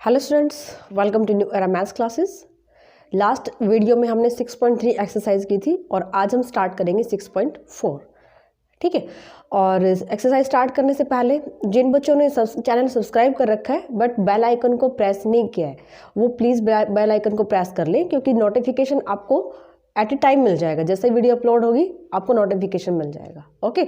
Hello students, welcome to new era maths classes. Last video में हमने 6.3 exercise की थी और आज हम स्टार्ट करेंगे 6.4। ठीक है, और एक्सरसाइज स्टार्ट करने से पहले जिन बच्चों ने चैनल सब्सक्राइब कर रखा है बट बेल आइकन को प्रेस नहीं किया है वो प्लीज़ बेल आइकन को प्रेस कर लें, क्योंकि नोटिफिकेशन आपको एट ए टाइम मिल जाएगा। जैसे वीडियो अपलोड होगी आपको नोटिफिकेशन मिल जाएगा। ओके,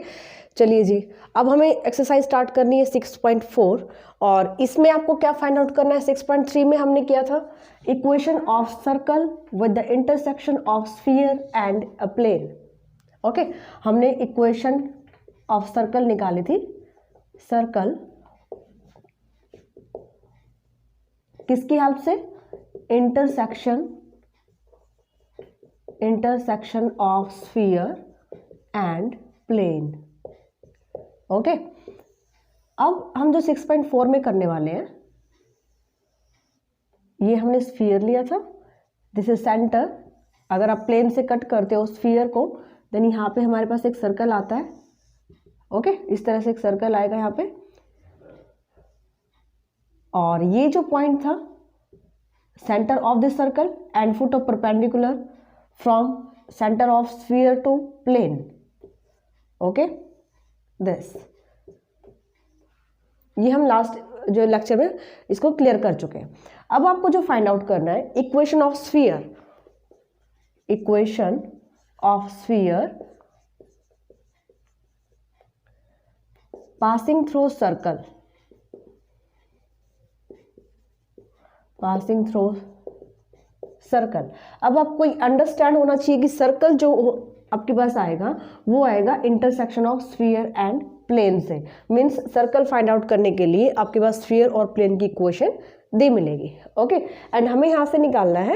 चलिए जी, अब हमें एक्सरसाइज स्टार्ट करनी है 6.4 और इसमें आपको क्या फाइंड आउट करना है। 6.3 में हमने किया था equation of circle with the intersection of sphere and a plane. Okay, हमने इक्वेशन ऑफ सर्कल निकाली थी। सर्कल किसकी हेल्प से? Intersection of sphere and plane. Okay, अब हम जो 6.4 में करने वाले हैं, ये हमने स्फीयर लिया था, दिस इज सेंटर। अगर आप प्लेन से कट करते हो स्फीयर को देन यहाँ पे हमारे पास एक सर्कल आता है। ओके, इस तरह से एक सर्कल आएगा यहाँ पे, और ये जो पॉइंट था centre of this circle and foot of perpendicular from centre of sphere to plane. Okay, this ये हम लास्ट जो लेक्चर में इसको क्लियर कर चुके हैं। अब आपको जो फाइंड आउट करना है equation of sphere passing through circle. अब आपको अंडरस्टैंड होना चाहिए कि सर्कल जो आपके पास आएगा वो आएगा intersection of sphere and plane से। मीन्स सर्कल फाइंड आउट करने के लिए आपके पास स्फीयर और प्लेन की इक्वेशन दे मिलेगी। ओके, एंड हमें यहां से निकालना है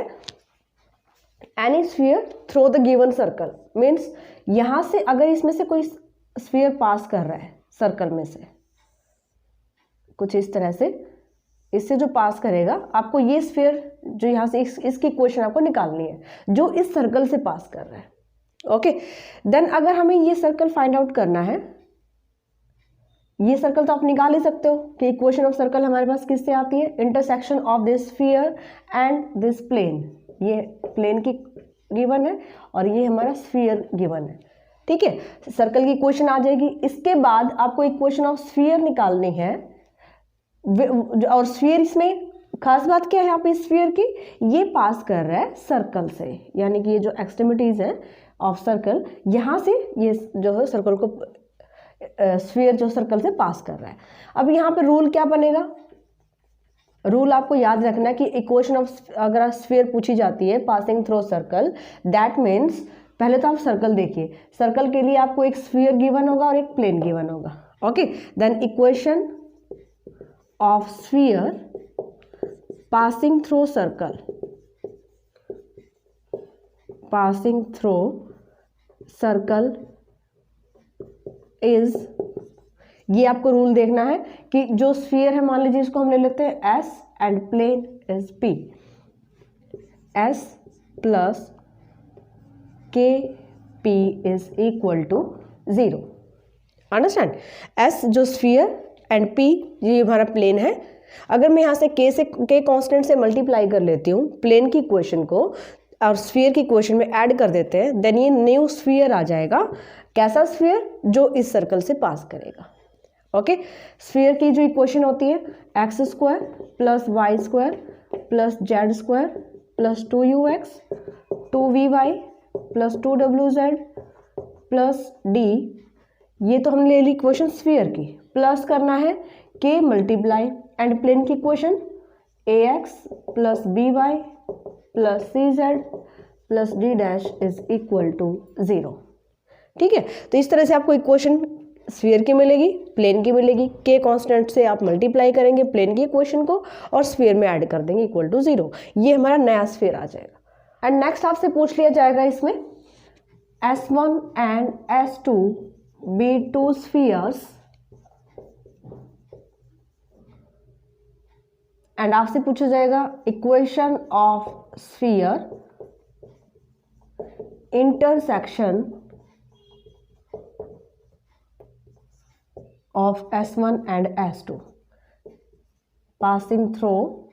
any sphere through the given circle. Means यहां से अगर इसमें से कोई स्फीयर पास कर रहा है सर्कल में से, कुछ इस तरह से, इससे जो पास करेगा आपको ये स्फीयर जो यहाँ से इसकी इक्वेशन आपको निकालनी है जो इस सर्कल से पास कर रहा है। ओके, देन अगर हमें ये सर्कल फाइंड आउट करना है, ये सर्कल तो आप निकाल ही सकते हो कि इक्वेशन ऑफ सर्कल हमारे पास किससे आती है? Intersection of this sphere and this plane. ये प्लेन की गिवन है और ये हमारा स्फीयर गिवन है। ठीक है, सर्कल की इक्वेशन आ जाएगी। इसके बाद आपको इक्वेशन ऑफ स्फीयर निकालनी है, और स्फीयर, इसमें खास बात क्या है यहाँ पे स्फीयर की, ये पास कर रहा है सर्कल से, यानी कि ये जो एक्सट्रीमिटीज है ऑफ सर्कल, यहाँ से ये जो है सर्कल को स्फीयर जो सर्कल से पास कर रहा है। अब यहाँ पे रूल क्या बनेगा? रूल आपको याद रखना है कि इक्वेशन ऑफ अगर स्फीयर पूछी जाती है passing through circle, that means पहले तो आप सर्कल देखिए, सर्कल के लिए आपको एक स्फीयर गिवन होगा और एक प्लेन गिवन होगा। Okay, then equation of sphere passing through circle is, ये आपको रूल देखना है कि जो स्फीयर है, मान लीजिए इसको हम ले लेते हैं S and plane is P, S plus k P is equal to 0। Understand? S जो स्फीयर एंड पी ये हमारा प्लेन है। अगर मैं यहाँ से के कांस्टेंट से मल्टीप्लाई कर लेती हूँ प्लेन की इक्वेशन को और स्फीयर की इक्वेशन में ऐड कर देते हैं, देन ये न्यू स्फीयर आ जाएगा। कैसा स्फीयर? जो इस सर्कल से पास करेगा। ओके, स्फीयर की जो इक्वेशन होती है x square plus y square plus z square plus 2ux 2vy plus 2wz plus d, ये तो हमने ले ली इक्वेशन स्फीयर की। प्लस करना है के मल्टीप्लाई एंड प्लेन की equation ax plus by plus cz plus d dash is equal to 0। ठीक है, तो इस तरह से आपको इक्वेशन स्फीयर की मिलेगी, प्लेन की मिलेगी। के कांस्टेंट से आप मल्टीप्लाई करेंगे प्लेन की इक्वेशन को और स्फीयर में ऐड कर देंगे इक्वल टू 0। ये हमारा नया स्फीयर आ जाएगा। एंड नेक्स्ट आपसे पूछ लिया जाएगा इसमें S1 and S2 be two spheres, and आपसे पूछा जाएगा equation of sphere intersection of S1 and S2 passing through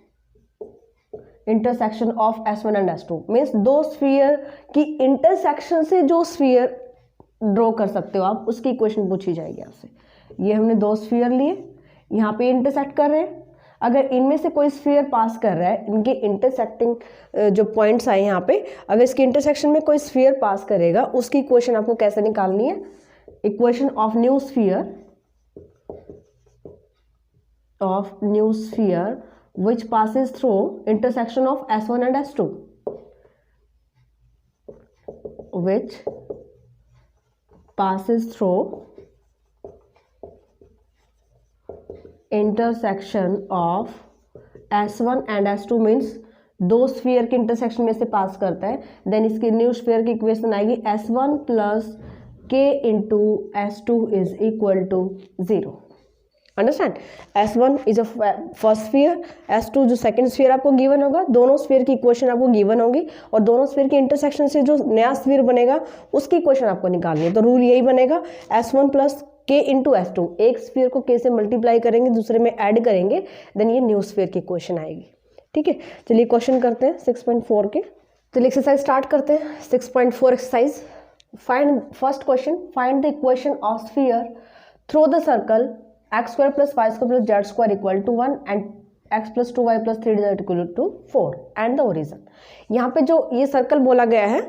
intersection of S1 and S2 means दो स्फीयर की इंटरसेक्शन से जो स्फीयर ड्रॉ कर सकते हो आप, उसकी इक्वेशन पूछी जाएगी आपसे। ये हमने दो स्फीयर लिए, यहाँ पे इंटरसेक्ट कर रहे हैं, अगर इनमें से कोई स्फीयर पास कर रहा है, इनके इंटरसेक्टिंग जो पॉइंट्स आए यहाँ पे, अगर इसके इंटरसेक्शन में कोई स्फीयर पास करेगा, उसकी इक्वेशन आपको कैसे निकालनी है? Equation of new sphere which passes through intersection of S1 and S2, which passes through intersection of S1 and S2 means दो स्फीयर के इंटरसेक्शन में से पास करता है, देन इसकी न्यू स्फीयर की इक्वेशन आएगी S1 plus k into S2 is equal to 0। Understand? S1 is a first sphere, S2 जो सेकंड स्फीयर आपको गिवन होगा, दोनों स्फीयर की इक्वेशन आपको गिवन होगी और दोनों स्फीयर के इंटरसेक्शन से जो नया स्फीयर बनेगा उसकी इक्वेशन आपको निकालनी है। तो रूल यही बनेगा, S1 plus k into S2, एक स्फीयर को के से मल्टीप्लाई करेंगे, दूसरे में ऐड करेंगे, देन ये न्यू स्फीयर की इक्वेशन आएगी। ठीक है, चलिए क्वेश्चन करते हैं 6.4 के। चलिए एक्सरसाइज स्टार्ट करते हैं। 6.4 exercise, find first question, find the equation of sphere through the circle x square plus y square plus z square equal to 1 and x plus 2y plus 3z equal to 4 and the origin। यहाँ पे जो ये circle बोला गया है,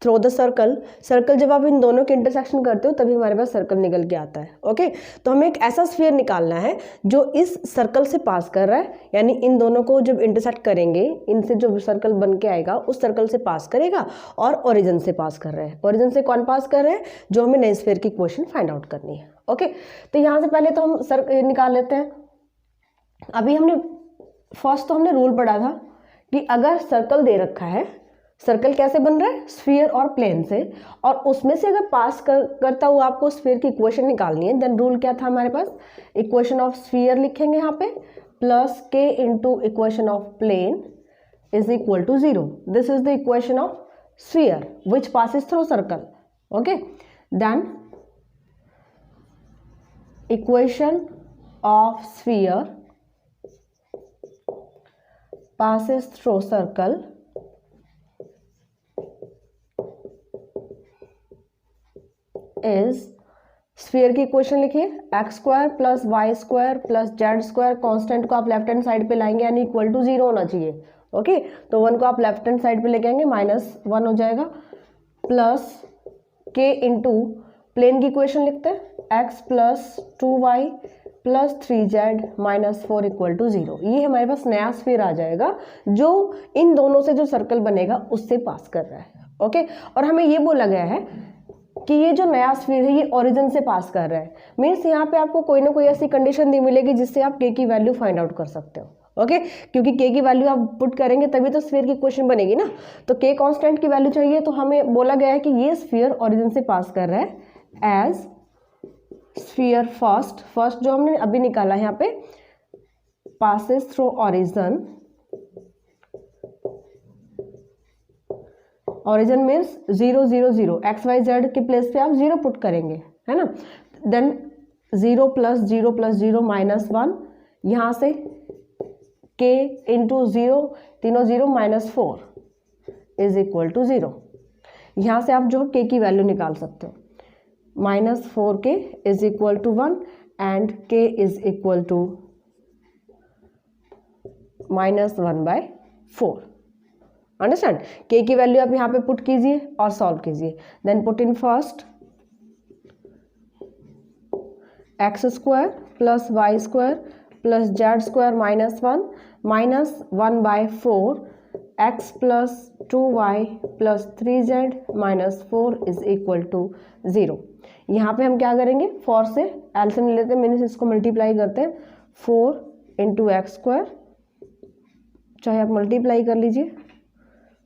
throw the circle, circle जब आप इन दोनों के इंटरसेक्शन करते हो तभी हमारे पास सर्कल निकल के आता है। ओके, तो हमें एक ऐसा स्फीयर निकालना है जो इस सर्कल से पास कर रहा है, यानी इन दोनों को जब इंटरसेक्ट करेंगे, इनसे जो सर्कल बन के आएगा उस सर्कल से पास करेगा और ओरिजिन से पास कर रहा है। ओरिजिन से कौन पास कर रहे हैं? जो हमें नए स्फीयर की इक्वेशन फाइंड आउट करनी है। ओके, तो यहाँ से पहले तो हम सर्कल निकाल लेते हैं। अभी हमने फर्स्ट तो हमने रूल पढ़ा था कि अगर सर्कल दे रखा है, सर्कल कैसे बन रहा है? स्फीयर और प्लेन से, और उसमें से अगर पास करता हुआ आपको स्फीयर की इक्वेशन निकालनी है, देन रूल क्या था हमारे पास? इक्वेशन ऑफ स्फीयर लिखेंगे यहाँ पे, plus k into equation of plane is equal to 0। This is the equation of sphere which passes through circle. Okay, then equation of sphere passes through circle is, sphere की equation लिखिए, x square plus y square plus z square, constant को आप left hand side पे लाएंगे यानी equal to 0 होना चाहिए। Okay, तो 1 को आप लेफ्ट हैंड साइड पे लेके आएंगे, -1 हो जाएगा, प्लस के इंटू प्लेन की इक्वेशन लिखते हैं, x plus 2y plus 3z minus 4 equal to 0। ये हमारे पास नया स्फीयर आ जाएगा जो इन दोनों से जो सर्कल बनेगा उससे पास कर रहा है। ओके, और हमें ये बोला गया है कि ये जो नया स्फीयर है ये ओरिजिन से पास कर रहा है, मीन्स यहाँ पे आपको कोई ना कोई ऐसी कंडीशन दी मिलेगी जिससे आप के की वैल्यू फाइंड आउट कर सकते हो। ओके, क्योंकि के की वैल्यू आप पुट करेंगे तभी तो स्फीयर की इक्वेशन बनेगी ना, तो के कांस्टेंट की वैल्यू चाहिए, तो हमें बोला गया है कि ये स्फीयर ओरिजिन से पास कर रहा है एज स्फीयर फर्स्ट जो हमने अभी निकाला है यहाँ पे, passes through origin, origin means 0 0 0, x y z के प्लेस पे आप 0 पुट करेंगे, है ना, देन 0 प्लस 0 प्लस 0 -1, यहाँ से के इंटू 0, तीनों 0 -4 इज इक्वल टू 0। यहाँ से आप जो के की वैल्यू निकाल सकते हो, -4k is equal to 1 and k is equal to -1/4। Understand? K की वैल्यू आप यहाँ पे पुट कीजिए और सॉल्व कीजिए, then put in first x square plus y square plus z square -1 -1/4 x plus 2y plus 3z -4 is equal to 0। यहाँ पे हम क्या करेंगे, 4 से एलसीएम ले लेते हैं, मीन्स इसको मल्टीप्लाई करते हैं, 4 इंटू एक्स स्क्वायर, चाहे आप मल्टीप्लाई कर लीजिए,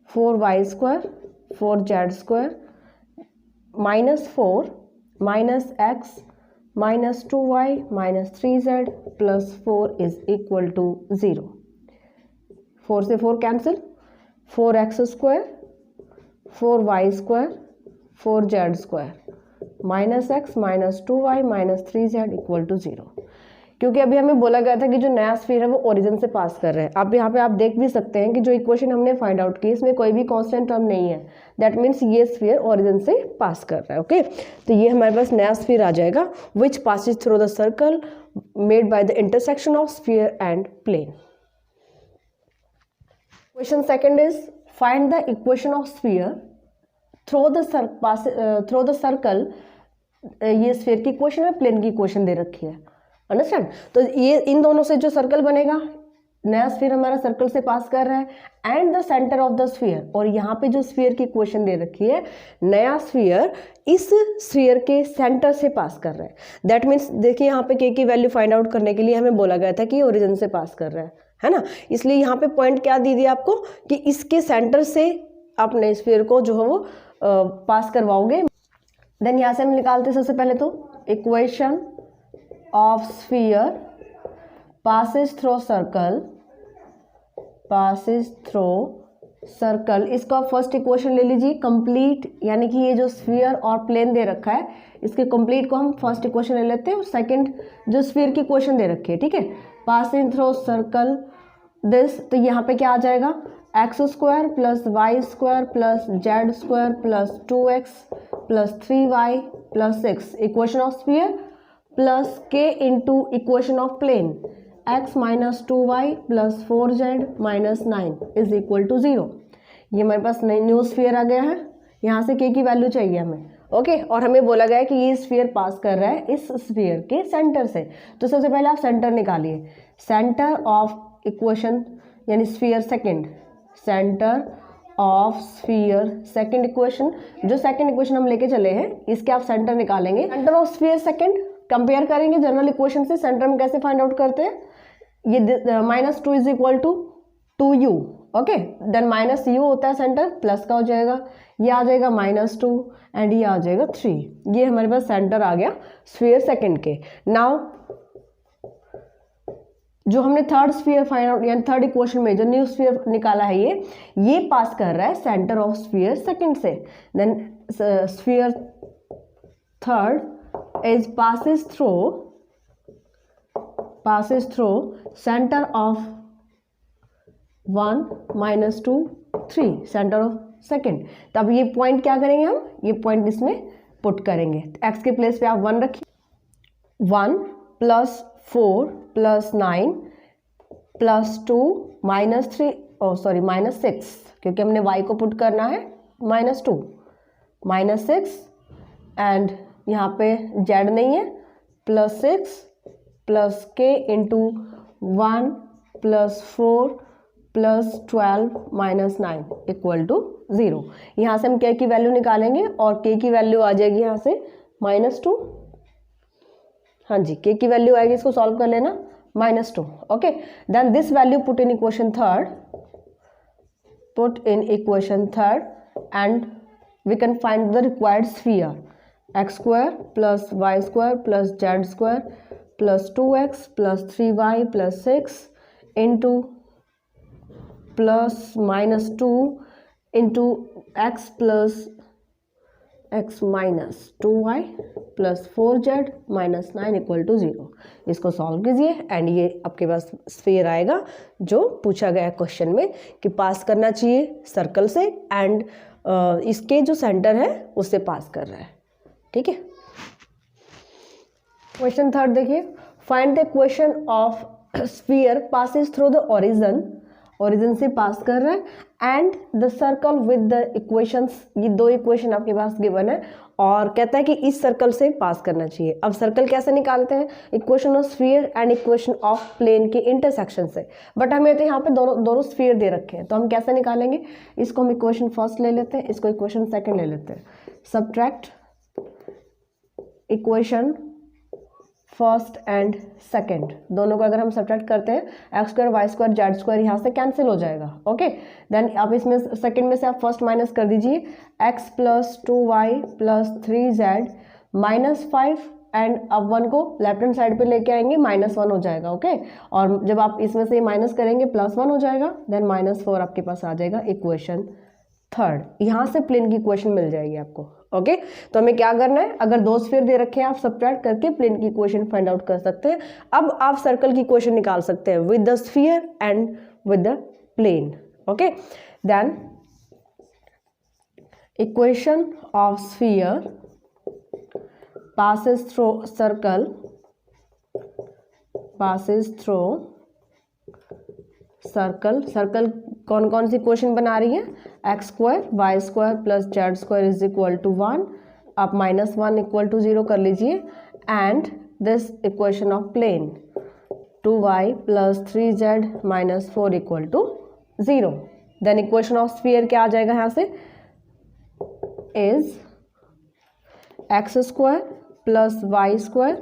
4y square 4z square -4 -x -2y -3z plus 4 is equal to 0। 4 से 4 cancel, 4x square 4y square 4z square -x -2y -3z equal to 0। क्योंकि अभी हमें बोला गया था कि जो नया स्फीयर है वो ओरिजिन से पास कर रहा है। अब यहाँ पे आप देख भी सकते हैं कि जो इक्वेशन हमने फाइंड आउट की इसमें कोई भी कांस्टेंट टर्म नहीं है, दैट मीन्स ये स्फीयर ओरिजिन से पास कर रहा है। ओके, तो ये हमारे पास नया स्फीयर आ जाएगा which passes through the circle made by the intersection of sphere and plane. Question second is find the equation of sphere through the circle. ये स्फीयर की इक्वेशन है, प्लेन की इक्वेशन दे रखी है, अंडरस्टैंड। तो ये इन दोनों से जो सर्कल बनेगा, नया स्फीयर हमारा सर्कल से पास कर रहा है and the centre of the sphere, और यहाँ पे जो स्फीयर की इक्वेशन दे रखी है, नया स्फीयर इस स्फीयर के सेंटर से पास कर रहा है। दैट मीन्स देखिए यहाँ पे के की वैल्यू फाइंड आउट करने के लिए हमें बोला गया था कि ओरिजिन से पास कर रहा है ना, इसलिए यहाँ पे पॉइंट क्या दी दिया आपको कि इसके सेंटर से अपने स्फीयर को जो है वो पास करवाओगे। देन यहाँ से हम निकालते सबसे पहले तो equation of sphere passes through circle. इसको आप फर्स्ट इक्वेशन ले लीजिए कंप्लीट, यानी कि ये जो स्फीयर और प्लेन दे रखा है इसके कंप्लीट को हम फर्स्ट इक्वेशन ले लेते हैं, और सेकंड जो स्फीयर की इक्वेशन दे रखी है, ठीक है, पासिंग थ्रू सर्कल दिस, तो यहाँ पे क्या आ जाएगा, x square plus y square plus z square plus 2x plus 3y plus 6 equation of sphere plus k into equation of plane x minus 2y plus 4z minus 9 is equal to 0। ये हमारे पास new sphere आ गया है, यहाँ से k की value चाहिए हमें। Okay, और हमें बोला गया है कि ये स्फीयर पास कर रहा है इस स्फीयर के सेंटर से, तो सबसे पहले आप सेंटर निकालिए। सेंटर ऑफ इक्वेशन यानी sphere second, centre of sphere second equation, जो सेकंड इक्वेशन हम लेके चले हैं इसके आप सेंटर निकालेंगे। Centre of sphere second compare करेंगे जनरल इक्वेशन से, सेंटर में कैसे फाइंड आउट करते हैं, ये -2 is equal to 2u। Okay, then minus u होता है सेंटर, प्लस का हो जाएगा, ये आ जाएगा -2 एंड ये आ जाएगा 3। ये हमारे पास सेंटर आ गया स्फीयर सेकंड के। नाउ जो हमने थर्ड स्फीयर फाइंड आउट यानी थर्ड इक्वेशन में जो न्यू स्फीयर निकाला है ये पास कर रहा है सेंटर ऑफ स्फीयर सेकंड से। Then sphere third is passes through center of 1 -2 3 centre of second. तब ये पॉइंट क्या करेंगे हम, ये पॉइंट इसमें पुट करेंगे, एक्स के प्लेस पे आप 1 रखिए। 1 प्लस 4 प्लस 9 प्लस 2 -3 -6, क्योंकि हमने y को पुट करना है -2 -6 एंड यहाँ पे z नहीं है, +6 plus k into 1 plus 4 plus 12 minus 9 equal to 0। यहाँ से हम k की वैल्यू निकालेंगे और k की वैल्यू आ जाएगी यहाँ से -2। हाँ जी, k की वैल्यू आएगी, इसको सॉल्व कर लेना, -2। Okay, then this value put in equation third and we can find the required sphere x square plus y square plus z square plus 2x plus 3y plus 6 into plus -2 into x plus x minus 2y plus 4z minus 9 equal to 0। इसको solve कीजिए and ये आपके पास sphere आएगा जो पूछा गया question में कि पास करना चाहिए सर्कल से एंड इसके जो सेंटर है उससे पास कर रहा है, ठीक है। क्वेश्चन थर्ड देखिए, find the equation of sphere passes through the origin से पास कर रहा है and the circle with the equations. ये दो इक्वेशन आपके पास गिवन है और कहता है कि इस सर्कल से पास करना चाहिए। अब सर्कल कैसे निकालते हैं, equation of sphere and equation of plane के इंटरसेक्शन से, बट हमें तो यहाँ पे दोनों स्फीयर दे रखे हैं, तो हम कैसे निकालेंगे, इसको हम इक्वेशन फर्स्ट ले लेते हैं, इसको इक्वेशन सेकंड ले लेते हैं। Subtract equation first and second, दोनों को अगर हम सब्ट्रैक्ट करते हैं, x square y square z square यहाँ से कैंसिल हो जाएगा। ओके, देन आप इसमें सेकंड में से आप फर्स्ट माइनस कर दीजिए, x plus 2y plus 3z minus 5 and अब 1 को लेफ्ट हैंड साइड पे लेके आएंगे, -1 हो जाएगा। ओके, और जब आप इसमें से माइनस करेंगे +1 हो जाएगा, देन -4 आपके पास आ जाएगा इक्वेशन थर्ड, यहाँ से प्लेन की इक्वेशन मिल जाएगी आपको। ओके, तो हमें क्या करना है, अगर दो स्फीयर दे रखे हैं आप सब्ट्रैक्ट करके प्लेन की इक्वेशन फाइंड आउट कर सकते हैं। अब आप सर्कल की इक्वेशन निकाल सकते हैं with the sphere and with the plane. Okay, then equation of sphere passes through circle, circle कौन कौन सी इक्वेशन बना रही है, x square y square plus z square is equal to 1, आप -1 इक्वल टू 0 कर लीजिए, and this equation of plane 2y plus 3z minus 4 equal to 0। Then equation of sphere क्या आ जाएगा यहाँ से, is x square plus y square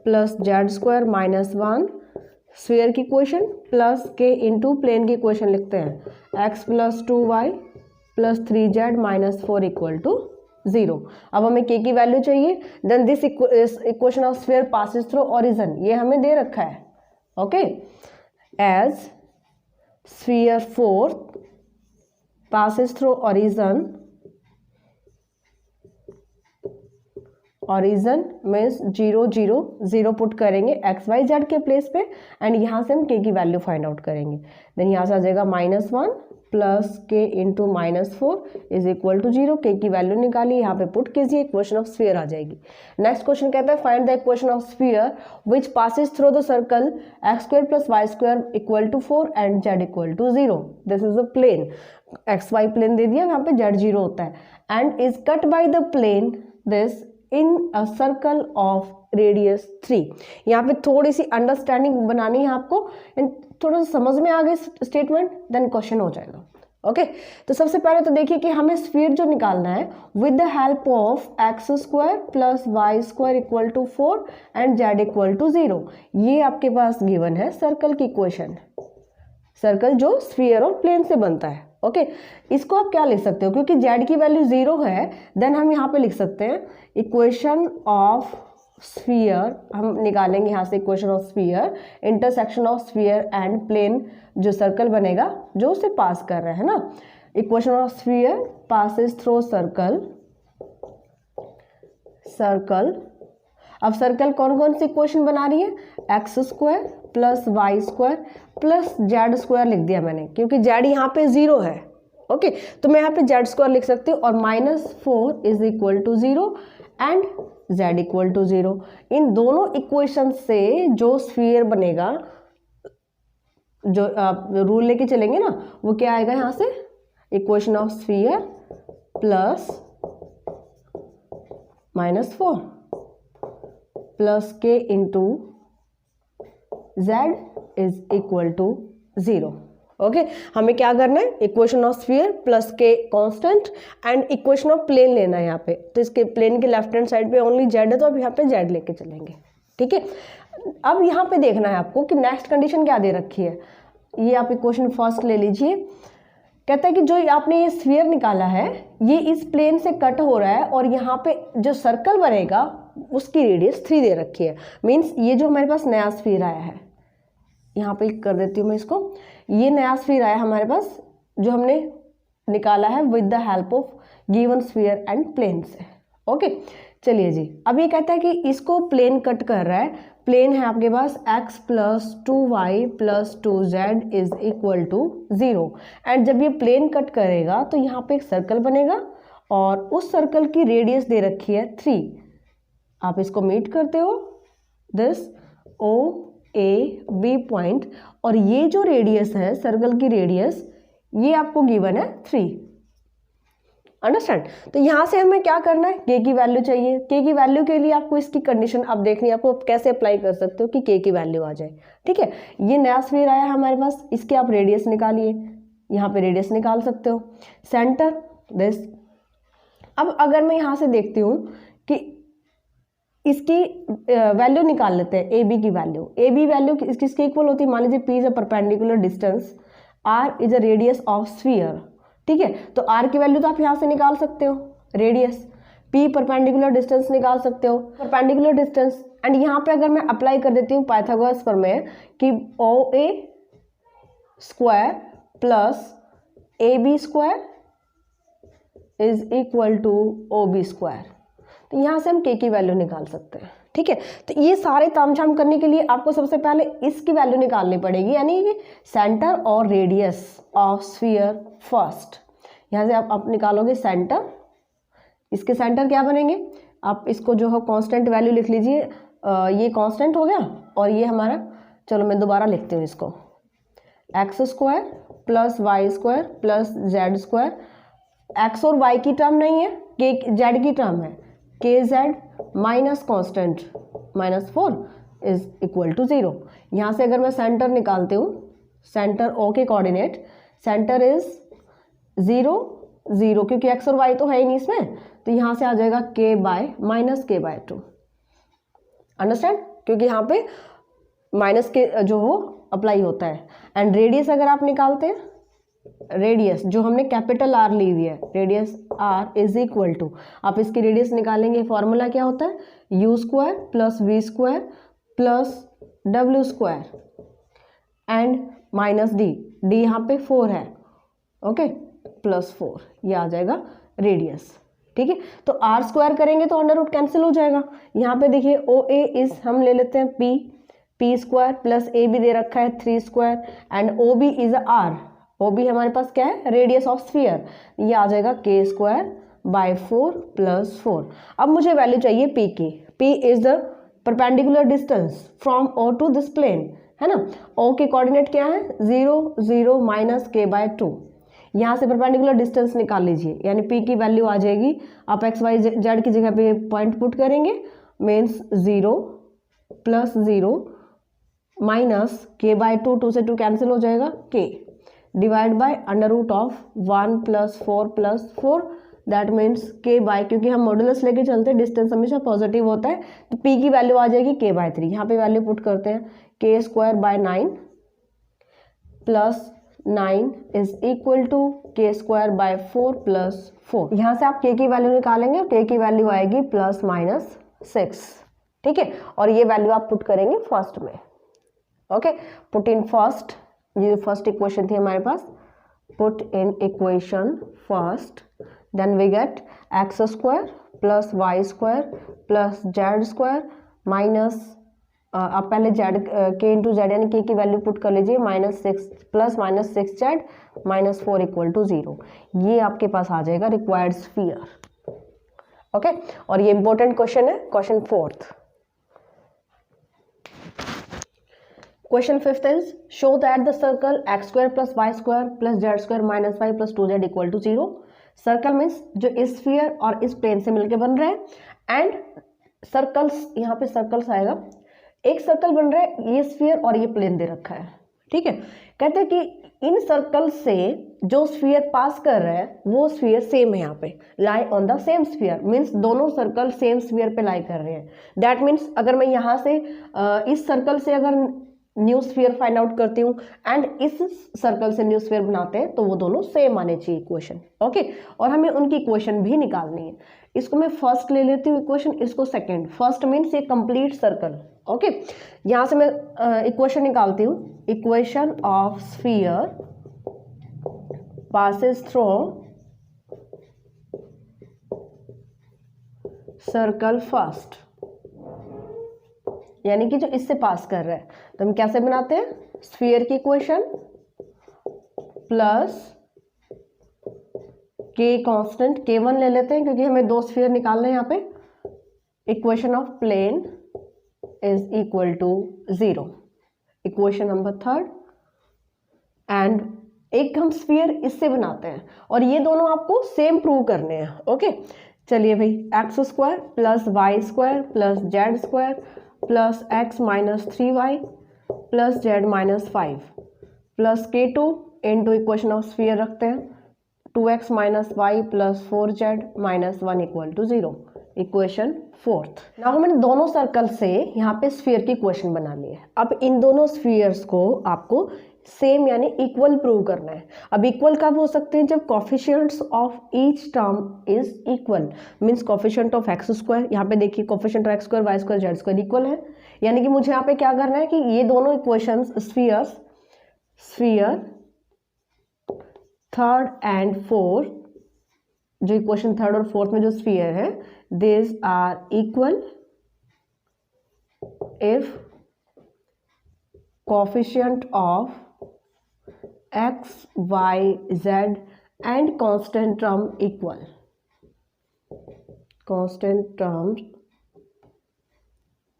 plus z square minus 1 sphere की equation plus k into plane की equation लिखते हैं, x plus 2y plus 3z minus 4 equal to 0। अब हमें के की वैल्यू चाहिए। Then this equation of sphere passes through origin, ये हमें दे रखा है। Okay, as sphere 4 passes through origin means 0 0 0 put करेंगे एक्स वाई जेड के प्लेस पे, एंड यहाँ से हम के की वैल्यू फाइंड आउट करेंगे। देन यहाँ से आ जाएगा -1 plus k into -4 is equal to 0। के की वैल्यू निकाली, यहाँ पे पुट कीजिए, इक्वेशन ऑफ स्फीयर आ जाएगी। नेक्स्ट क्वेश्चन कहता है find the equation of sphere which passes through the circle x square plus y square equal to 4 and z equal to 0। This is a plane, x y plane दे दिया, यहाँ पे z 0 होता है, and is cut by the plane this in a circle of radius 3। यहाँ पे थोड़ी सी understanding बनानी है आपको, एंड थोड़ा सा समझ में आ गई स्टेटमेंट, देन क्वेश्चन हो जाएगा। ओके, तो सबसे पहले तो देखिए कि हमें स्फीयर जो निकालना है with the help of x square plus y square equal to 4 and z equal to 0। ये आपके पास गिवन है सर्कल की इक्वेशन, सर्कल जो स्फीयर और प्लेन से बनता है। ओके, इसको आप क्या लिख सकते हो, क्योंकि जेड की वैल्यू 0 है, देन हम यहाँ पे लिख सकते हैं इक्वेशन ऑफ स्फीयर, हम निकालेंगे यहाँ से equation of sphere, intersection of sphere and plane, जो सर्कल बनेगा जो उसे पास कर रहा है ना। Equation of sphere passes through circle. अब सर्कल कौन कौन सी इक्वेशन बना रही है, x square plus y square plus z square लिख दिया मैंने, क्योंकि जेड यहाँ पे 0 है। ओके, तो मैं यहाँ पे जेड स्क्वायर लिख सकती हूँ, और -4 is equal to 0 and z equal to 0। इन दोनों इक्वेशन से जो स्फीयर बनेगा, जो आप रूल लेके चलेंगे ना, वो क्या आएगा यहाँ से, equation of sphere plus -4 plus k into z is equal to 0। Okay, हमें क्या करना है, equation of sphere plus k constant and equation of plane लेना है यहाँ पे। तो इसके प्लेन के लेफ्ट हैंड साइड पे ओनली जेड है, तो अब यहाँ पे जेड लेके चलेंगे। ठीक है, अब यहाँ पे देखना है आपको कि नेक्स्ट कंडीशन क्या दे रखी है। ये आप इक्वेशन फर्स्ट ले लीजिए, कहता है कि जो आपने ये स्फीयर निकाला है ये इस प्लेन से कट हो रहा है, और यहाँ पे जो सर्कल बनेगा उसकी रेडियस 3 दे रखी है। मीन्स ये जो हमारे पास नया स्फीयर आया है, यहाँ पे कर देती हूँ मैं इसको, ये नया स्फीयर आया हमारे पास जो हमने निकाला है with the help of given sphere and plane से। ओके, चलिए जी, अब ये कहता है कि इसको प्लेन कट कर रहा है। प्लेन है आपके पास x plus 2y plus 2z is equal to 0, and जब ये प्लेन कट करेगा तो यहाँ पे एक सर्कल बनेगा, और उस सर्कल की रेडियस दे रखी है 3। आप इसको मीट करते हो दिस OAB पॉइंट, और ये जो रेडियस है सर्कल की रेडियस, ये आपको गिवन है 3। अंडरस्टैंड? तो यहाँ से हमें क्या करना है, के की वैल्यू चाहिए। के की वैल्यू के लिए आपको इसकी कंडीशन अब देखनी है, आपको कैसे अप्लाई कर सकते हो कि के की वैल्यू आ जाए। ठीक है, ये नया स्फीयर आया है हमारे पास, इसके आप रेडियस निकालिए, यहाँ पे रेडियस निकाल सकते हो। सेंटर दिस, अब अगर मैं यहाँ से देखती हूँ कि इसकी वैल्यू निकाल लेते हैं, ए बी की वैल्यू। ए बी वैल्यू किसके इक्वल होती है, मान लीजिए p is a perpendicular distance, r is a radius of sphere. ठीक है, तो आर की वैल्यू तो आप यहाँ से निकाल सकते हो, रेडियस, पी परपेंडिकुलर डिस्टेंस निकाल सकते हो, परपेंडिकुलर डिस्टेंस। एंड यहाँ पे अगर मैं अप्लाई कर देती हूँ पाइथागोरस प्रमेय कि OA square plus AB square is equal to O B square. तो यहाँ से हम के की वैल्यू निकाल सकते हैं, ठीक है। तो ये सारे तामझाम करने के लिए आपको सबसे पहले इसकी वैल्यू निकालनी पड़ेगी, यानी कि सेंटर और रेडियस ऑफ स्फीयर फर्स्ट। यहाँ से आप निकालोगे सेंटर, इसके सेंटर क्या बनेंगे, आप इसको जो है कांस्टेंट वैल्यू लिख लीजिए, ये कांस्टेंट हो गया और ये हमारा, चलो मैं दोबारा लिखती हूँ इसको, x square plus y square plus z square. X और वाई की टर्म नहीं है, के जेड की टर्म है, k z minus constant -4 is equal to 0। यहाँ से अगर मैं सेंटर निकालती हूँ, सेंटर ओ के कोऑर्डिनेट, सेंटर इज 0 0, क्योंकि एक्स और वाई तो है ही नहीं इसमें, तो यहाँ से आ जाएगा k बाय -k/2। अंडरस्टैंड, क्योंकि यहाँ पे माइनस के जो हो अप्लाई होता है। एंड रेडियस अगर आप निकालते हैं, रेडियस जो हमने कैपिटल R ली हुई है, radius R is equal to, आप इसकी रेडियस निकालेंगे, फॉर्मूला क्या होता है, u square plus v square plus डब्ल्यू square and minus d, d यहाँ पे 4 है, ओके, प्लस 4, ये आ जाएगा रेडियस, ठीक है। तो आर स्क्वायर करेंगे तो अंडर रूट कैंसिल हो जाएगा। यहाँ पे देखिए ओ ए इज हम ले लेते हैं पी स्क्वायर प्लस ए भी दे रखा है 3 square and O B is R, O B हमारे पास क्या है, रेडियस ऑफ स्फीयर, ये आ जाएगा के स्क्वायर बाय 4 प्लस 4। अब मुझे वैल्यू चाहिए पी की, P is the perpendicular distance from O to this plane, है ना। ओ के कोऑर्डिनेट क्या है, 0 0 माइनस k/2। यहाँ से परपेंडिकुलर डिस्टेंस निकाल लीजिए, यानी p की वैल्यू आ जाएगी, आप एक्स वाई जेड की जगह पे पॉइंट पुट करेंगे, मीन्स 0 प्लस 0 माइनस k/2, 2 से 2 कैंसिल हो जाएगा, k divide by under root of 1 plus 4 plus 4, that means k by, क्योंकि हम मॉडुलस लेके चलते हैं, डिस्टेंस हमेशा पॉजिटिव होता है, तो p की वैल्यू आ जाएगी k/3। यहाँ पे वैल्यू पुट करते हैं, k square by 9 plus 9 is equal to k square by 4 plus 4। यहाँ से आप k की वैल्यू निकालेंगे, k की वैल्यू आएगी +-6, ठीक है। और ये वैल्यू आप पुट करेंगे फर्स्ट में, ओके, पुट इन फर्स्ट, ये फर्स्ट इक्वेशन थी हमारे पास, put in equation first, then we get x square plus y square plus z square minus, आप पहले जेड के इंटू जेड यानी के की वैल्यू पुट कर लीजिए, -6 प्लस -6 जेड -4 इक्वल टू 0। ये आपके पास आ जाएगा रिक्वायर्ड स्फीयर, ओके। और ये इंपॉर्टेंट क्वेश्चन है, question 4th। Question 5th is show that the circle x square plus y square plus z square -5 plus 2z equal to 0। Circle means जो इस sphere और इस प्लेन से मिलकर बन रहे हैं, एंड सर्कल्स, यहाँ पे सर्कल्स आएगा, एक सर्कल बन रहा है, ये स्फीयर और ये प्लेन दे रखा है, ठीक है। कहते हैं कि इन सर्कल से जो स्फीयर पास कर रहा है वो स्फीयर सेम है, यहाँ पे लाई on the same sphere, means दोनों सर्कल सेम स्फीयर पे लाई कर रहे हैं। दैट मीन्स अगर मैं यहाँ से इस सर्कल से अगर न्यू स्फीयर फाइंड आउट करती हूँ एंड इस सर्कल से न्यू स्फीयर बनाते हैं, तो वो दोनों सेम आने चाहिए इक्वेशन, ओके। और हमें उनकी इक्वेशन भी निकालनी है। इसको मैं फर्स्ट ले लेती हूँ इक्वेशन, इसको सेकंड। फर्स्ट मीन्स ये कंप्लीट सर्कल, ओके। यहाँ से मैं इक्वेशन निकालती हूँ, equation of sphere passes through circle first, यानी कि जो इससे पास कर रहा है, तो हम कैसे बनाते हैं, स्फीयर की equation plus k constant, k1 ले लेते हैं क्योंकि हमें 2 स्फीयर निकालना है यहाँ पे, equation of plane is equal to 0, equation number 3rd। And एक हम स्फीयर इससे बनाते हैं और ये दोनों आपको सेम प्रूव करने हैं, ओके। चलिए भाई, x square plus y square plus z square plus x -3y plus z -5 plus k2 into equation of sphere रखते हैं, 2x - y plus 4z -1 equal to 0, equation 4th। Now हमने दोनों circle से यहाँ पे स्फीयर की इक्वेशन बना ली है। अब इन दोनों स्फीयर्स को आपको सेम यानी इक्वल प्रूव करना है। अब इक्वल कब हो सकते हैं, जब coefficients of each term is equal, means coefficient of x square, यहाँ पे देखिए coefficient of x square y square z square equal है, यानी कि मुझे यहाँ पे क्या करना है कि ये दोनों equations sphere 3rd and 4th जो इक्वेशन थर्ड और फोर्थ में जो स्फीयर है, this are equal if coefficient of x y z and constant term equal, constant terms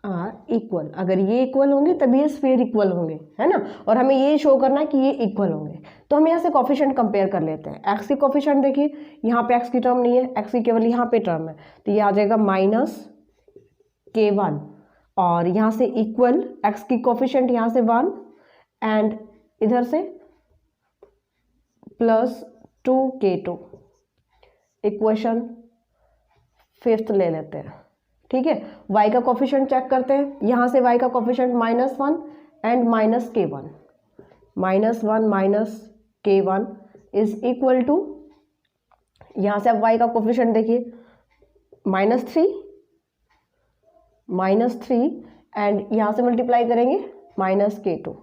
are equal. अगर ये इक्वल होंगे तभी ये स्फीयर इक्वल होंगे, है ना। और हमें ये शो करना है कि ये इक्वल होंगे। तो हम यहाँ से कोफिशिएंट कंपेयर कर लेते हैं। एक्स की कोफिशिएंट देखिए, यहाँ पे एक्स की टर्म नहीं है, एक्स की केवल यहाँ पे टर्म है, तो ये आ जाएगा -k1। और यहाँ से इक्वल एक्स की कोफिशिएंट यहाँ से 1 एंड इधर से +2k2। इक्वेशन फिफ्थ ले लेते हैं, ठीक है। y का कोफिशिएंट चेक करते हैं, यहाँ से y का coefficient -1 and -k1, -1 -k1 is equal to, यहाँ से आप y का कोफिशिएंट देखिए -3 एंड यहाँ से मल्टीप्लाई करेंगे -k2।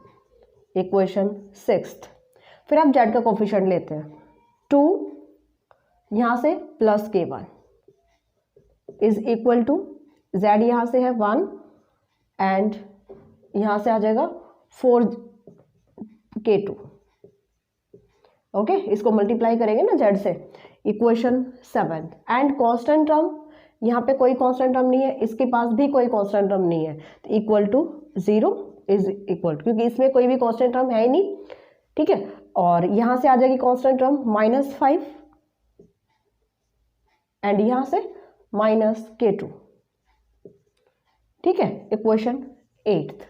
Equation sixth. फिर आप z का कोफिशिएंट लेते हैं 2, यहाँ से +k1 is equal to, z यहाँ से है 1 एंड यहाँ से आ जाएगा 4k2। ओके, इसको मल्टीप्लाई करेंगे ना z से। इक्वेशन 7 एंड कांस्टेंट टर्म, यहाँ पे कोई कांस्टेंट टर्म नहीं है, इसके पास भी कोई कांस्टेंट टर्म नहीं है, तो equal to 0 is equal to, क्योंकि इसमें कोई भी कांस्टेंट टर्म है ही नहीं, ठीक है। और यहाँ से आ जाएगी कांस्टेंट टर्म -5 एंड यहाँ से -k2, ठीक है। इक्वेशन 8।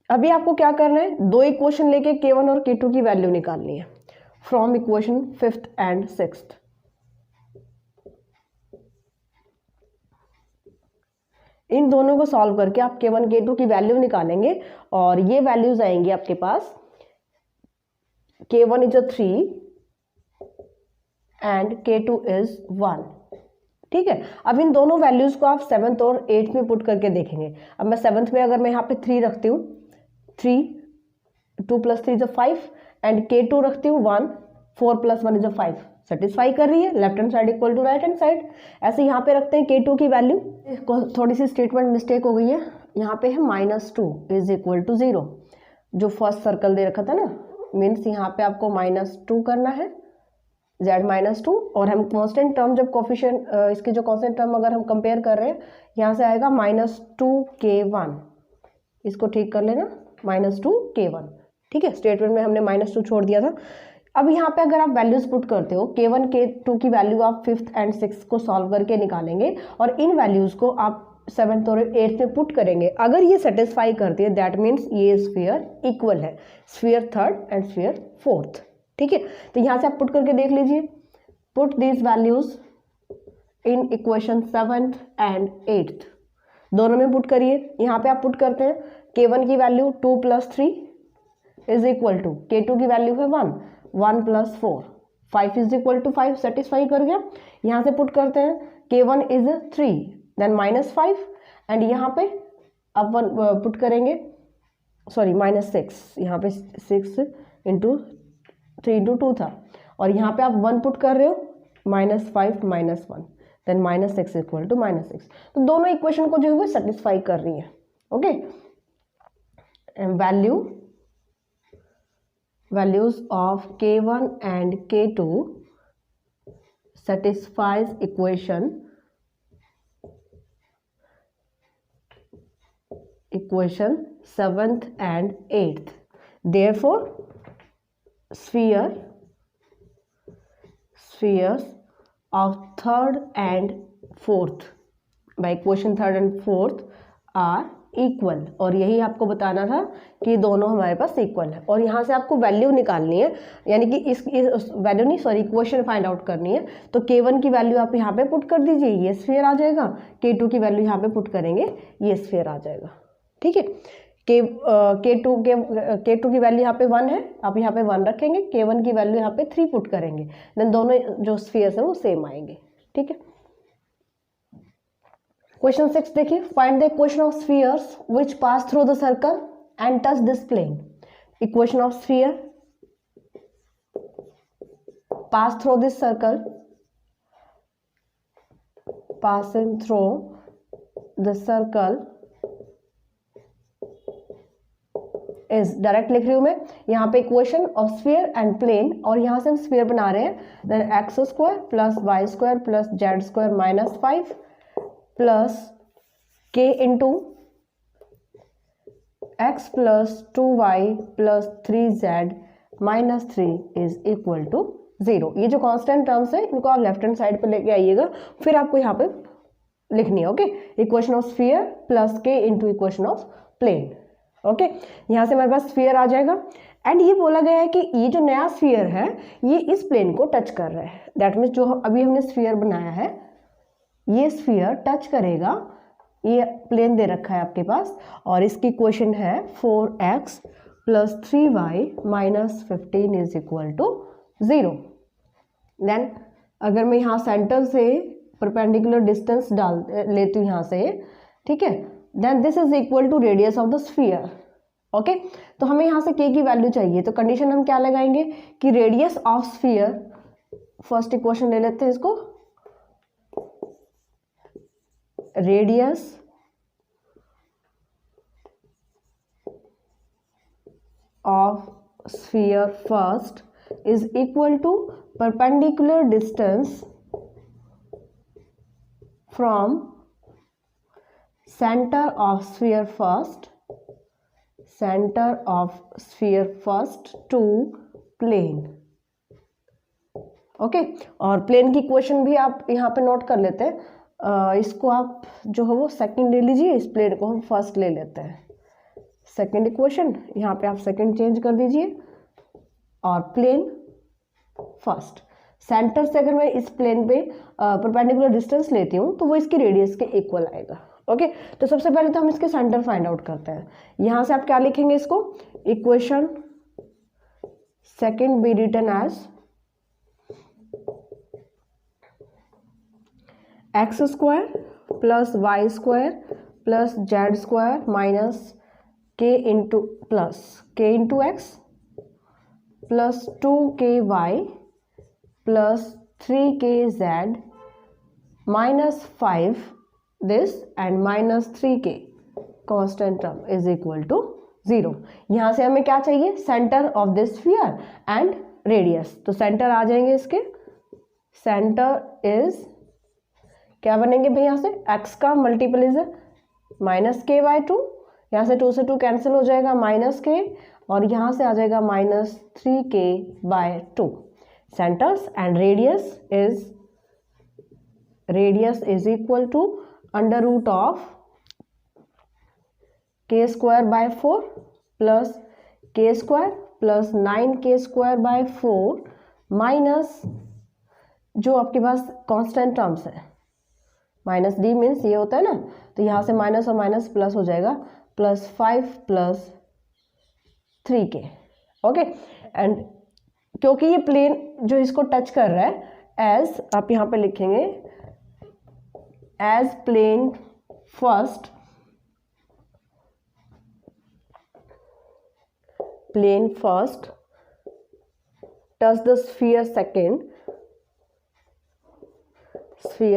अभी आपको क्या करना है, दो इक्वेशन लेके k1 और k2 की वैल्यू निकालनी है from equation 5th and 6th। इन दोनों को सॉल्व करके आप k1 k2 की वैल्यू निकालेंगे और ये वैल्यूज आएंगी आपके पास, k1 is 3 and k2 is 1, ठीक है। अब इन दोनों वैल्यूज को आप 7th और 8th में पुट करके देखेंगे। अब मैं 7th में अगर मैं यहाँ पे 3 रखती हूँ, 3 2 + 3 = 5 एंड k2 रखती हूँ 1, 4 + 1 = 5, सेटिस्फाई कर रही है, left hand side equal to right hand side. ऐसे यहाँ पे रखते हैं k2 की वैल्यू, थोड़ी सी स्टेटमेंट मिस्टेक हो गई है, यहाँ पे है -2 इज इक्वल टू 0, जो फर्स्ट सर्कल दे रखा था ना, मीन्स यहाँ पे आपको -2 करना है, z -2। और हम कांस्टेंट टर्म जब कोफिशिएंट इसके जो कांस्टेंट टर्म अगर हम कंपेयर कर रहे हैं, यहाँ से आएगा -2k1, इसको ठीक कर लेना, -2k1, ठीक है। स्टेटमेंट में हमने -2 छोड़ दिया था। अब यहाँ पे अगर आप वैल्यूज पुट करते हो, k1 k2 की वैल्यू आप 5th एंड 6th को सॉल्व करके निकालेंगे और इन वैल्यूज को आप 7th और 8th में पुट करेंगे। अगर ये सेटिस्फाई करती है, दैट मीन्स ये स्फीयर इक्वल है, sphere 3rd and sphere 4th, ठीक है। तो यहाँ से आप पुट करके देख लीजिए, put these values in equation 7th and 8th, दोनों में पुट करिए। यहाँ पे आप पुट करते हैं, k1 की value 2 + 3 is equal to, k2 की वैल्यू है 1 + 4, 5 इज इक्वल टू 5, सेटिस्फाई कर गया। यहाँ से पुट करते हैं, k1 इज 3 देन -5 एंड यहाँ पे अब 1 पुट करेंगे, सॉरी -6, यहाँ पे 6 × 3 × 2 था, और यहाँ पे आप 1 पुट कर रहे हो, -5 - 1 देन -6 इक्वल टू -6। तो दोनों इक्वेशन को जो है सेटिस्फाई कर रही है, okay. values of k1 and k2 satisfies equation 7th and 8th. Therefore spheres of 3rd and 4th by equation 3rd and 4th are equal. और यही आपको बताना था कि दोनों हमारे पास इक्वल है, और यहाँ से आपको वैल्यू निकालनी है, यानी कि इस वैल्यू नहीं, सॉरी, इक्वेशन फाइंड आउट करनी है। तो k1 की वैल्यू आप यहाँ पे पुट कर दीजिए, ये स्फीयर आ जाएगा, k2 की वैल्यू यहाँ पे पुट करेंगे, ये स्फीयर आ जाएगा, ठीक है। k2 की वैल्यू यहाँ पे 1 है, आप यहाँ पे 1 रखेंगे, k1 की वैल्यू यहाँ पे 3 पुट करेंगे, देन दोनों जो स्फीयर्स है वो सेम आएंगे, ठीक है। क्वेश्चन 6 देखिए, find the equation of spheres which pass through the circle and touch this plane. Equation of sphere pass through this circle passing through the circle is, direct लिख रही हूँ मैं, यहाँ पे equation of sphere and plane, और यहाँ से हम स्फीयर बना रहे हैं, then x square plus y square plus z square minus 5 plus k into x plus 2y plus 3z minus 3 is equal to 0। ये जो कांस्टेंट टर्म्स है इनको आप लेफ्ट हैंड साइड पे लेके आइएगा, फिर आपको यहाँ पे लिखनी है। Okay, equation of sphere plus k into equation of plane. Okay, यहाँ से हमारे पास स्फीयर आ जाएगा, एंड ये बोला गया है कि ये जो नया स्फीयर है ये इस प्लेन को टच कर रहा है। दैट मीन्स जो अभी हमने स्फीयर बनाया है ये स्फीयर टच करेगा, ये प्लेन दे रखा है आपके पास, और इसकी इक्वेशन है 4x plus 3y minus 15 is equal to 0। Then अगर मैं यहाँ सेंटर से परपेंडिकुलर डिस्टेंस डाल लेती हूँ यहाँ से, ठीक है, then this is equal to radius of the sphere. Okay, तो हमें यहाँ से k की वैल्यू चाहिए, तो कंडीशन हम क्या लगाएंगे कि radius of sphere, first equation ले लेते हैं इसको, radius of sphere first is equal to perpendicular distance from center of sphere first to plane। Okay, और प्लेन की इक्वेशन भी आप यहाँ पे नोट कर लेते हैं, इसको आप जो है वो सेकंड ले लीजिए, इस प्लेन को हम फर्स्ट ले लेते हैं। सेकंड इक्वेशन यहाँ पे आप सेकंड चेंज कर दीजिए, और प्लेन फर्स्ट। सेंटर से अगर मैं इस प्लेन पे परपेंडिकुलर डिस्टेंस लेती हूँ तो वो इसकी रेडियस के इक्वल आएगा। ओके, तो सबसे पहले तो हम इसके सेंटर फाइंड आउट करते हैं। यहाँ से आप क्या लिखेंगे इसको, equation second be written as x square plus y square plus z square minus k into x plus 2ky plus 3kz minus 5 this and minus 3k constant term is equal to 0। यहाँ से हमें क्या चाहिए, centre of this sphere and radius, तो centre आ जाएंगे इसके, centre is क्या बनेंगे भाई, यहाँ से x का मल्टीपल इज माइनस के बाय 2, यहाँ से 2 से 2 कैंसिल हो जाएगा माइनस के, और यहाँ से आ जाएगा minus 3k by 2। Centres and radius is equal to under root of k square by 4 plus k square plus 9k square by 4 minus जो आपके पास कांस्टेंट टर्म्स है, माइनस डी मीन्स ये होता है ना, तो यहाँ से माइनस और माइनस प्लस हो जाएगा, plus 5 plus 3k। Okay, and क्योंकि ये प्लेन जो इसको टच कर रहा है, एज आप यहाँ पे लिखेंगे as plane first touch the sphere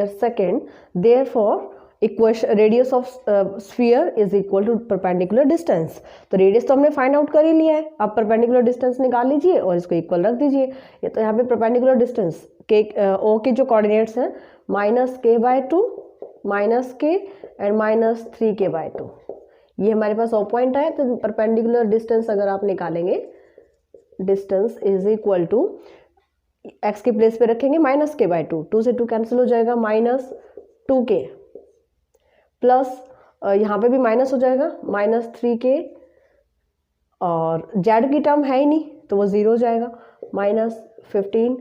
second, therefore equation radius of sphere is equal to perpendicular distance. तो रेडियस तो हमने फाइंड आउट कर ही लिया है, अब परपेंडिकुलर डिस्टेंस निकाल लीजिए और इसको इक्वल रख दीजिए। ये तो यहाँ पे परपेंडिकुलर डिस्टेंस के ओ के जो कोऑर्डिनेट्स हैं माइनस के बाय 2 माइनस के एंड माइनस 3k बाय 2, ये हमारे पास ओ पॉइंट है, तो परपेंडिकुलर डिस्टेंस अगर आप निकालेंगे, distance is equal to x के प्लेस पे रखेंगे माइनस के बाय 2, 2 से 2 कैंसिल हो जाएगा माइनस 2k प्लस यहाँ पे भी माइनस हो जाएगा माइनस 3k, और जेड की टर्म है ही नहीं तो वो 0 हो जाएगा, minus 15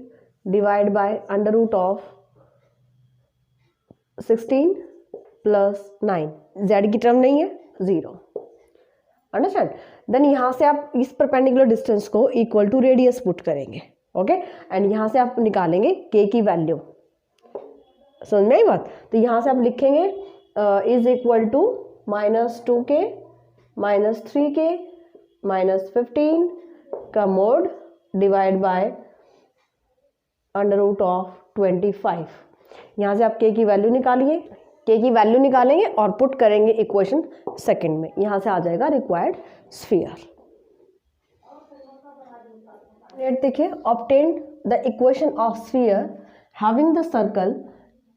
divide by under root of 16 plus 9, z की टर्म नहीं है 0। अंडरस्टैंड? देन यहाँ से आप इस परपेंडिकुलर डिस्टेंस को इक्वल टू रेडियस पुट करेंगे। ओके, एंड यहाँ से आप निकालेंगे के की वैल्यू, समझ में आई बात? तो यहाँ से आप लिखेंगे is equal to minus 2k minus 3k minus 15 का mod divide by under root of 25। यहाँ से आप के की वैल्यू निकालिए, के की वैल्यू निकालेंगे और पुट करेंगे इक्वेशन सेकंड में, यहाँ से आ जाएगा रिक्वायर्ड स्फीयर। देखिए obtain the equation of sphere having the circle,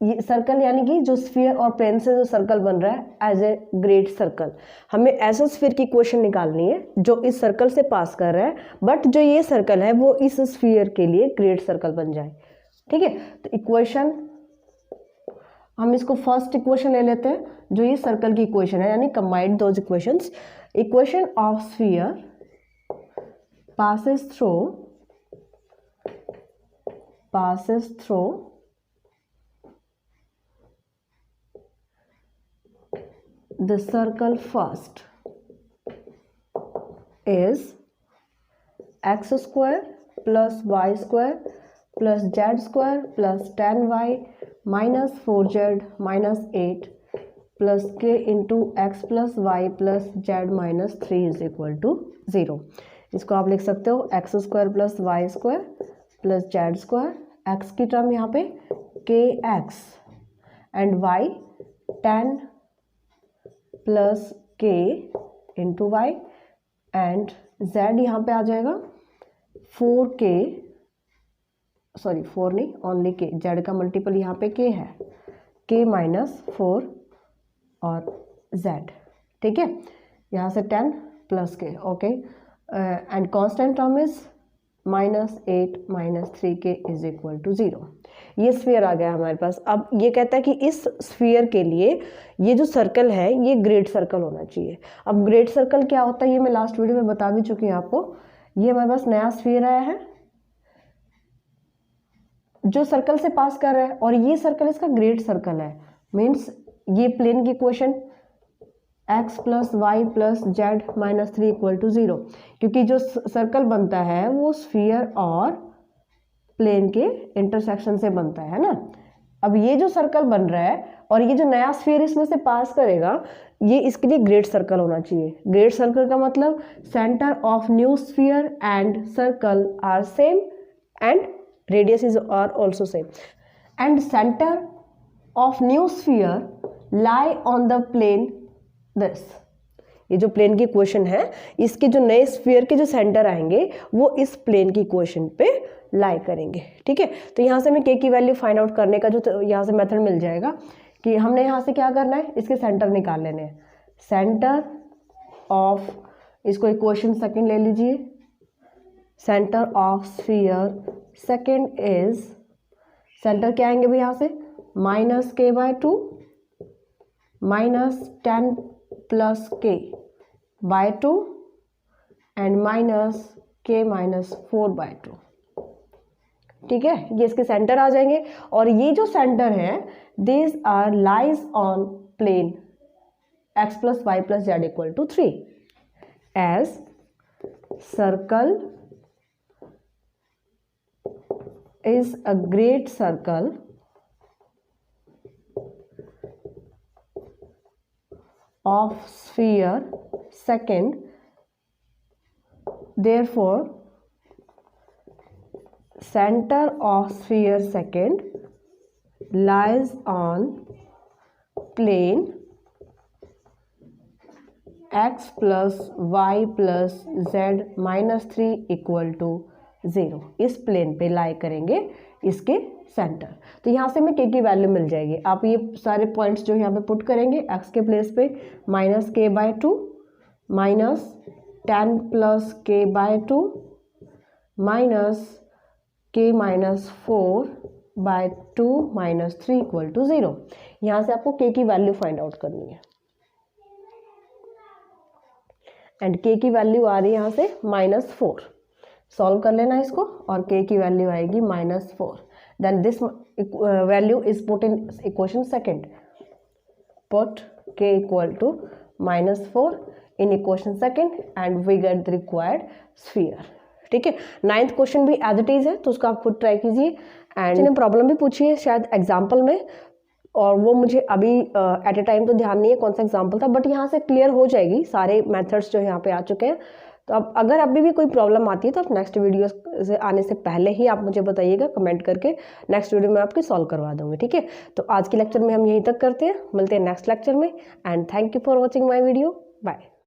ये सर्कल यानी कि जो स्फीयर और प्लेन से जो सर्कल बन रहा है एज ए ग्रेट सर्कल। हमें ऐसा स्फीयर की इक्वेशन निकालनी है जो इस सर्कल से पास कर रहा है, बट जो ये सर्कल है वो इस स्फीयर के लिए ग्रेट सर्कल बन जाए। ठीक है, तो इक्वेशन हम इसको फर्स्ट इक्वेशन ले लेते हैं जो ये सर्कल की इक्वेशन है, यानी combined those equations. Equation of sphere passes through the circle first is x square plus y square plus z square plus 10y minus 4z minus 8 plus k into x plus y plus z minus 3 is equal to 0। इसको आप लिख सकते हो x square plus y square plus z square, x की term यहाँ पे k x and y 10 plus k into y and z यहाँ पे आ जाएगा 4k, सॉरी 4 नहीं ओनली के, जेड का मल्टीपल यहाँ पे के है, k माइनस 4 और z। ठीक है, यहाँ से 10 plus k, okay, and constant term is -8 - 3k is equal to 0। ये स्फीयर आ गया हमारे पास। अब ये कहता है कि इस स्फीयर के लिए ये जो सर्कल है ये ग्रेट सर्कल होना चाहिए। अब ग्रेट सर्कल क्या होता है ये मैं लास्ट वीडियो में बता भी चुकी हूँ आपको। ये हमारे पास नया स्फीयर आया है जो सर्कल से पास कर रहा है और ये सर्कल इसका ग्रेट सर्कल है। मीन्स ये प्लेन की equation x plus y plus z minus 3 equal to 0, क्योंकि जो सर्कल बनता है वो स्फीयर और प्लेन के इंटरसेक्शन से बनता है ना। अब ये जो सर्कल बन रहा है और ये जो नया स्फीयर इसमें से पास करेगा ये इसके लिए ग्रेट सर्कल होना चाहिए। ग्रेट सर्कल का मतलब centre of new sphere and circle are same and radius is R also same and centre of new sphere lie on the plane this. ये जो प्लेन की इक्वेशन है इसके जो नए स्फीयर के जो सेंटर आएंगे वो इस प्लेन की इक्वेशन पे लाई करेंगे। ठीक है, तो यहाँ से हमें के की वैल्यू फाइंड आउट करने का जो यहाँ से मेथड मिल जाएगा कि हमने यहाँ से क्या करना है, इसके सेंटर निकाल लेने हैं। सेंटर ऑफ, इसको इक्वेशन सेकंड ले लीजिए, centre of sphere second is, centre क्या आएंगे भाई यहाँ से -k/2 -10 plus k/2 and -k-4/2। ठीक है, ये इसके सेंटर आ जाएंगे और ये जो सेंटर है this R lies on plane x plus y plus z equal to 3 as circle is a great circle of sphere second, therefore center of sphere second lies on plane x plus y plus z minus 3 equal to 0। इस plane पे लाई करेंगे इसके centre. तो यहाँ से हमें k की value मिल जाएगी। आप ये सारे पॉइंट्स जो यहाँ पे पुट करेंगे x के प्लेस पे -k/2 -10 plus k/2 -k-4/2 -3 equal to 0। यहाँ से आपको के की वैल्यू फाइंड आउट करनी है एंड के की वैल्यू आ रही है यहाँ से -4। सॉल्व कर लेना इसको और के की वैल्यू आएगी -4। Then this value is put in equation second, put k equal to -4 in equation second and we get the required sphere. ठीक है, 9th क्वेश्चन भी एज इट इज है तो उसको आप खुद ट्राई कीजिए एंड इन्हें प्रॉब्लम भी पूछी है शायद एग्जाम्पल में, और वो मुझे अभी एट ए टाइम तो ध्यान नहीं है कौन सा एग्जाम्पल था, बट यहाँ से क्लियर हो जाएगी सारे मेथड्स जो यहाँ पे आ चुके हैं। तो अब अगर अभी भी कोई प्रॉब्लम आती है तो आप नेक्स्ट वीडियो से आने से पहले ही आप मुझे बताइएगा कमेंट करके, नेक्स्ट वीडियो में आपकी सॉल्व करवा दूँगी, ठीक है। तो आज के लेक्चर में हम यहीं तक करते हैं, मिलते हैं नेक्स्ट लेक्चर में, and thank you for watching my video, bye.